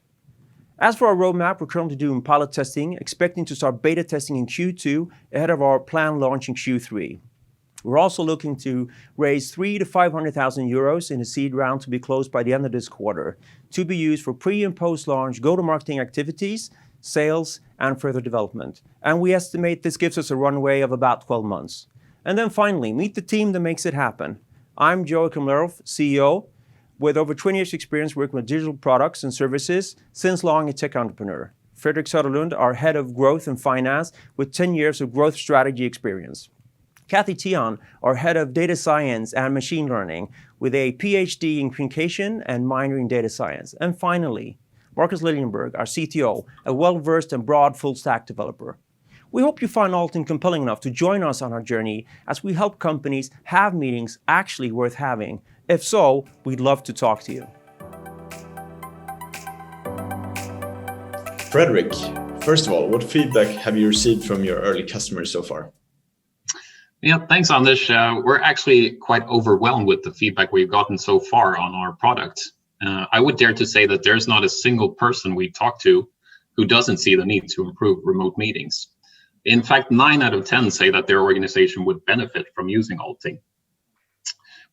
As for our roadmap, we're currently doing pilot testing, expecting to start beta testing in Q2 ahead of our planned launch in Q3. We're also looking to raise 300,000 to 500,000 euros in a seed round to be closed by the end of this quarter, to be used for pre- and post-launch go-to-marketing activities, sales, and further development. And we estimate this gives us a runway of about 12 months. And then finally, meet the team that makes it happen. I'm Joachim Lerolf, CEO, with over 20 years experience working with digital products and services, since long a tech entrepreneur. Fredrik Söderlund, our head of growth and finance, with 10 years of growth strategy experience. Kathy Tian, our head of data science and machine learning, with a PhD in communication and minor in data science. And finally, Marcus Littenberg, our CTO, a well-versed and broad full-stack developer. We hope you find Alting compelling enough to join us on our journey as we help companies have meetings actually worth having. If so, we'd love to talk to you. Fredrik, first of all, what feedback have you received from your early customers so far? Yeah, thanks, Anders. We're actually quite overwhelmed with the feedback we've gotten so far on our product. I would dare to say that there's not a single person we talk to who doesn't see the need to improve remote meetings. In fact, 9 out of 10 say that their organization would benefit from using Alting.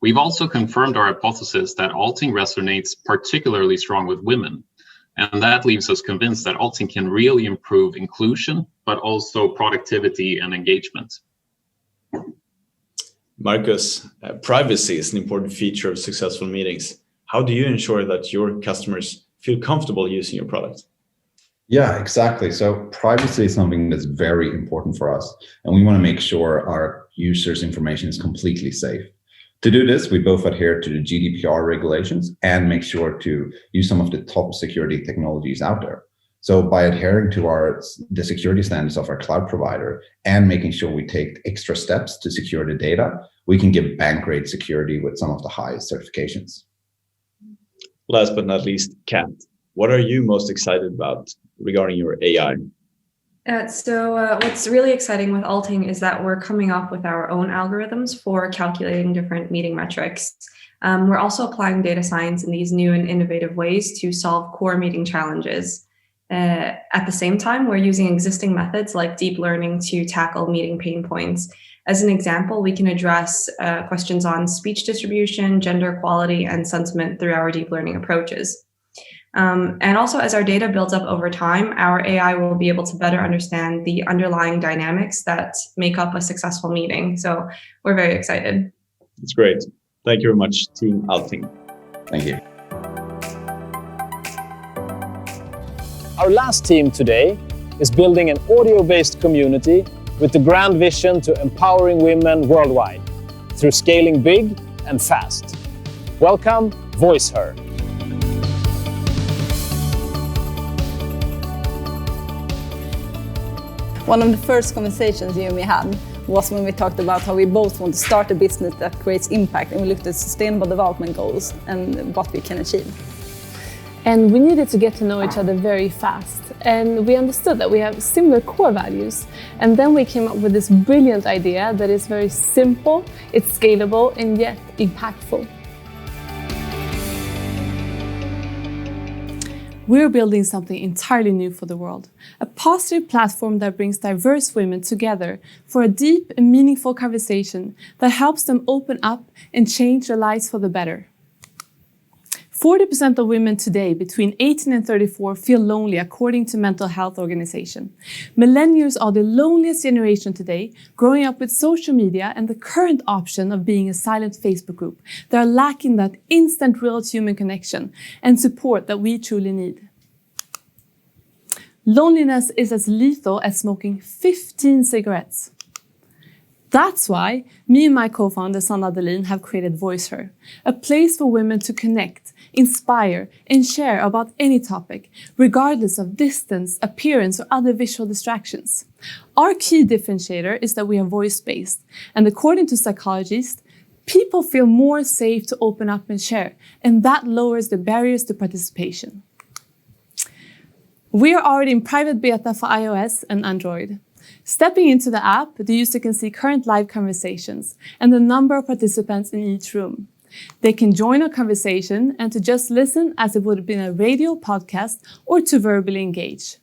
We've also confirmed our hypothesis that Alting resonates particularly strong with women, and that leaves us convinced that Alting can really improve inclusion, but also productivity and engagement. Marcus, privacy is an important feature of successful meetings. How do you ensure that your customers feel comfortable using your product? Yeah, exactly. So privacy is something that's very important for us, and we want to make sure our users' information is completely safe. To do this, we both adhere to the GDPR regulations and make sure to use some of the top security technologies out there. So by adhering to the security standards of our cloud provider and making sure we take extra steps to secure the data, we can give bank-grade security with some of the highest certifications. Last but not least, Kat, what are you most excited about regarding your AI? What's really exciting with Alting is that we're coming up with our own algorithms for calculating different meeting metrics. We're also applying data science in these new and innovative ways to solve core meeting challenges. At the same time, we're using existing methods like deep learning to tackle meeting pain points. As an example, we can address questions on speech distribution, gender equality, and sentiment through our deep learning approaches. And also, as our data builds up over time, our AI will be able to better understand the underlying dynamics that make up a successful meeting. So we're very excited. That's great. Thank you very much, Team Alting. Thank you. Our last team today is building an audio-based community with the grand vision to empowering women worldwide through scaling big and fast. Welcome, Voice Her. One of the first conversations you and me had was when we talked about how we both want to start a business that creates impact, and we looked at sustainable development goals and what we can achieve. And we needed to get to know each other very fast. And we understood that we have similar core values. And then we came up with this brilliant idea that is very simple, it's scalable, and yet impactful. We're building something entirely new for the world. A positive platform that brings diverse women together for a deep and meaningful conversation that helps them open up and change their lives for the better. 40% of women today between 18 and 34 feel lonely, according to Mental Health Organization. Millennials are the loneliest generation today, growing up with social media and the current option of being a silent Facebook group. They are lacking that instant real human connection and support that we truly need. Loneliness is as lethal as smoking 15 cigarettes. That's why me and my co-founder Sanna Delin have created Voice Her, a place for women to connect, inspire, and share about any topic, regardless of distance, appearance, or other visual distractions. Our key differentiator is that we are voice-based, and according to psychologists, people feel more safe to open up and share, and that lowers the barriers to participation. We are already in private beta for iOS and Android. Stepping into the app, the user can see current live conversations and the number of participants in each room. They can join a conversation and to just listen as it would have been a radio podcast or to verbally engage.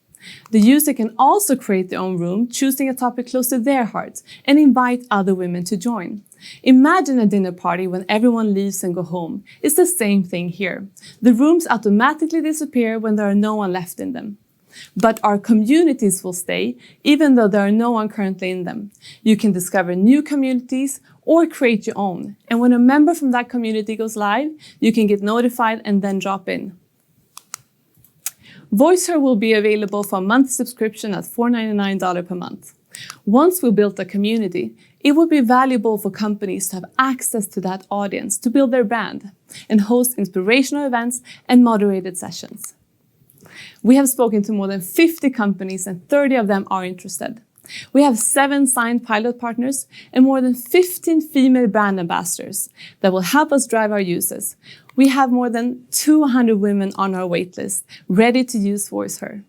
The user can also create their own room, choosing a topic close to their heart, and invite other women to join. Imagine a dinner party when everyone leaves and go home. It's the same thing here. The rooms automatically disappear when there are no one left in them. But our communities will stay, even though there are no one currently in them. You can discover new communities or create your own. And when a member from that community goes live, you can get notified and then drop in. VoiceHer will be available for a month subscription at $4.99 per month. Once we built a community, it would be valuable for companies to have access to that audience to build their brand and host inspirational events and moderated sessions. We have spoken to more than 50 companies and 30 of them are interested. We have 7 signed pilot partners and more than 15 female brand ambassadors that will help us drive our users. We have more than 200 women on our waitlist, ready to use VoiceHer.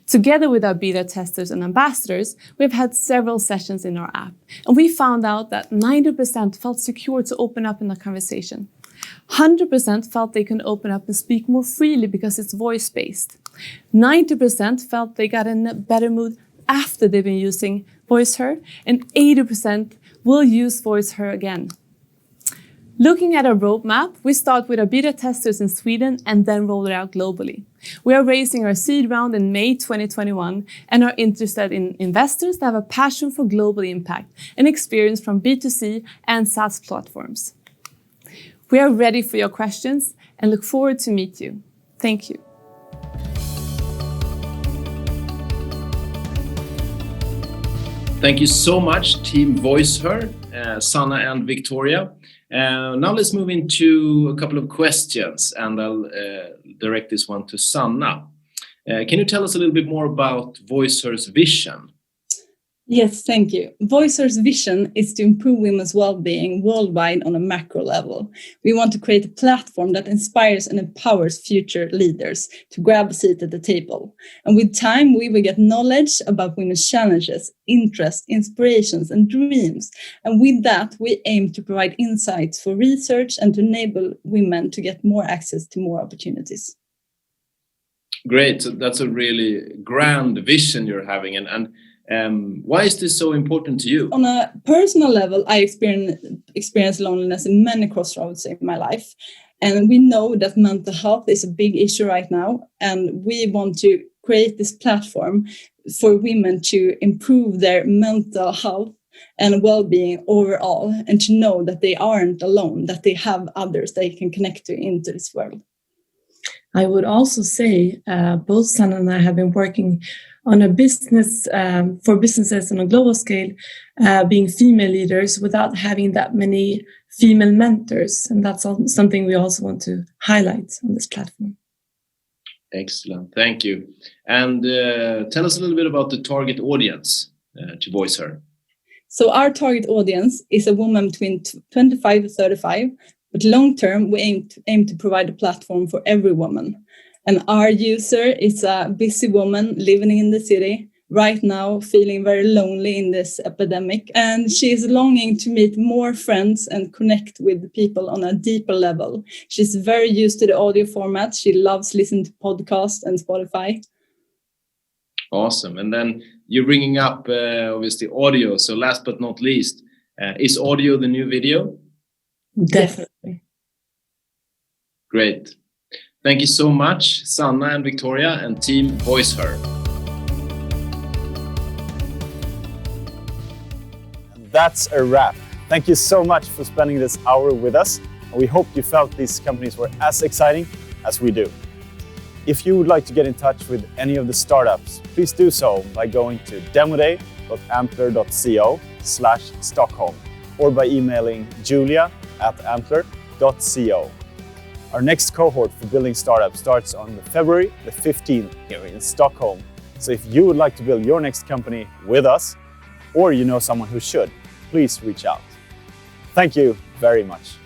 Together with our beta testers and ambassadors, we've had several sessions in our app, and we found out that 90% felt secure to open up in a conversation. 100% felt they can open up and speak more freely because it's voice-based. 90% felt they got in a better mood after they've been using VoiceHer, and 80% will use VoiceHer again. Looking at our roadmap, we start with our beta testers in Sweden and then roll it out globally. We are raising our seed round in May 2021 and are interested in investors that have a passion for global impact and experience from B2C and SaaS platforms. We are ready for your questions and look forward to meet you. Thank you. Thank you so much, Team VoiceHer, Sanna and Victoria. Now let's move into a couple of questions, and I'll direct this one to Sanna. Can you tell us a little bit more about VoiceHer's vision? Yes, thank you. VoiceHer's vision is to improve women's well-being worldwide on a macro level. We want to create a platform that inspires and empowers future leaders to grab a seat at the table. And with time, we will get knowledge about women's challenges, interests, inspirations, and dreams. And with that, we aim to provide insights for research and to enable women to get more access to more opportunities. Great. So that's a really grand vision you're having. And why is this so important to you? On a personal level, I experience loneliness in many crossroads in my life. And we know that mental health is a big issue right now. And we want to create this platform for women to improve their mental health and well-being overall, and to know that they aren't alone, that they have others they can connect to into this world. I would also say both Sanna and I have been working on a business for businesses on a global scale, being female leaders without having that many female mentors. And that's something we also want to highlight on this platform. Excellent. Thank you. And tell us a little bit about the target audience to VoiceHer. So our target audience is a woman between 25 to 35, but long term, we aim to provide a platform for every woman. And our user is a busy woman living in the city, right now feeling very lonely in this epidemic. And she is longing to meet more friends and connect with people on a deeper level. She's very used to the audio format. She loves listening to podcasts and Spotify. Awesome. And then you're bringing up, obviously, audio. So last but not least, is audio the new video? Definitely. Great. Thank you so much, Sanna and Victoria and Team VoiceHer. That's a wrap. Thank you so much for spending this hour with us. And we hope you felt these companies were as exciting as we do. If you would like to get in touch with any of the startups, please do so by going to demoday.antler.co/Stockholm or by emailing julia@antler.co. Our next cohort for building startups starts on February the 15th here in Stockholm. So if you would like to build your next company with us, or you know someone who should, please reach out. Thank you very much.